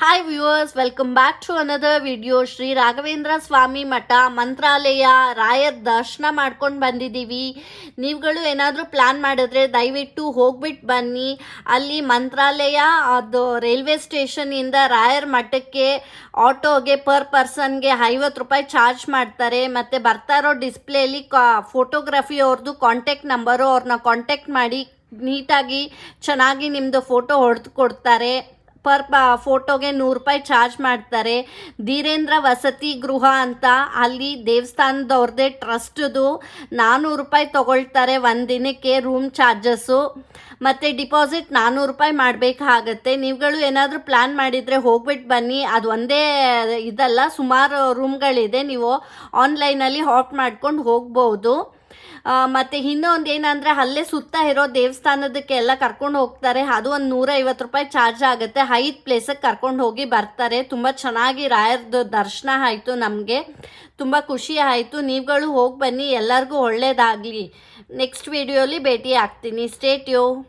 Hi viewers, welcome back to another video. Shri Raghavendra Swami Mutt Mantralaya ರಾಯರ್ ದರ್ಶನ ಮಾಡ್ಕೊಂಡು ಬಂದಿದ್ದೀವಿ. ನೀವುಗಳು ಏನಾದರೂ ಪ್ಲ್ಯಾನ್ ಮಾಡಿದ್ರೆ ದಯವಿಟ್ಟು ಹೋಗ್ಬಿಟ್ಟು ಬನ್ನಿ. ಅಲ್ಲಿ ಮಂತ್ರಾಲಯ ಅದು ರೈಲ್ವೆ ಸ್ಟೇಷನಿಂದ ರಾಯರ್ ಮಠಕ್ಕೆ ಆಟೋಗೆ ಪರ್ ಪರ್ಸನ್ಗೆ 50 ರೂಪಾಯಿ ಚಾರ್ಜ್ ಮಾಡ್ತಾರೆ. ಮತ್ತು ಬರ್ತಾ ಇರೋ ಡಿಸ್ಪ್ಲೇಲಿ ಫೋಟೋಗ್ರಫಿ ಅವ್ರದ್ದು ಕಾಂಟ್ಯಾಕ್ಟ್ ನಂಬರು, ಅವ್ರನ್ನ ಕಾಂಟ್ಯಾಕ್ಟ್ ಮಾಡಿ ನೀಟಾಗಿ ಚೆನ್ನಾಗಿ ನಿಮ್ಮದು ಫೋಟೋ ಹೊಡೆದು ಕೊಡ್ತಾರೆ. ಪರ್ ಫೋಟೋಗೆ 100 ರೂಪಾಯಿ ಚಾರ್ಜ್ ಮಾಡ್ತಾರೆ. ಧೀರೇಂದ್ರ ವಸತಿ ಗೃಹ ಅಂತ ಅಲ್ಲಿ ದೇವಸ್ಥಾನದವ್ರದ್ದೇ ಟ್ರಸ್ಟ್ದು 400 ರೂಪಾಯಿ ತೊಗೊಳ್ತಾರೆ ಒಂದು ದಿನಕ್ಕೆ ರೂಮ್ ಚಾರ್ಜಸ್ಸು. ಮತ್ತು ಡಿಪಾಸಿಟ್ 400 ರೂಪಾಯಿ ಮಾಡಬೇಕಾಗತ್ತೆ. ನೀವುಗಳು ಏನಾದರೂ ಪ್ಲ್ಯಾನ್ ಮಾಡಿದರೆ ಹೋಗ್ಬಿಟ್ಟು ಬನ್ನಿ. ಅದು ಒಂದೇ ಇದಲ್ಲ, ಸುಮಾರು ರೂಮ್ಗಳಿದೆ, ನೀವು ಆನ್ಲೈನಲ್ಲಿ ಆಫ್ ಮಾಡ್ಕೊಂಡು ಹೋಗ್ಬೋದು. ಮತ್ತು ಇನ್ನೊಂದು ಏನಂದರೆ ಅಲ್ಲೇ ಸುತ್ತ ಇರೋ ದೇವಸ್ಥಾನದಕ್ಕೆಲ್ಲ ಕರ್ಕೊಂಡು ಹೋಗ್ತಾರೆ. ಅದು ಒಂದು 150 ರೂಪಾಯಿ ಚಾರ್ಜ್ ಆಗುತ್ತೆ. 5 ಪ್ಲೇಸಿಗೆ ಕರ್ಕೊಂಡು ಹೋಗಿ ಬರ್ತಾರೆ. ತುಂಬ ಚೆನ್ನಾಗಿ ರಾಯರ್ದು ದರ್ಶನ ಆಯಿತು. ನಮಗೆ ತುಂಬ ಖುಷಿ ಆಯಿತು. ನೀವುಗಳು ಹೋಗಿ ಬನ್ನಿ, ಎಲ್ಲರಿಗೂ ಒಳ್ಳೆಯದಾಗಲಿ. ನೆಕ್ಸ್ಟ್ ವಿಡಿಯೋಲಿ ಭೇಟಿ ಆಗ್ತೀನಿ. Stay tune.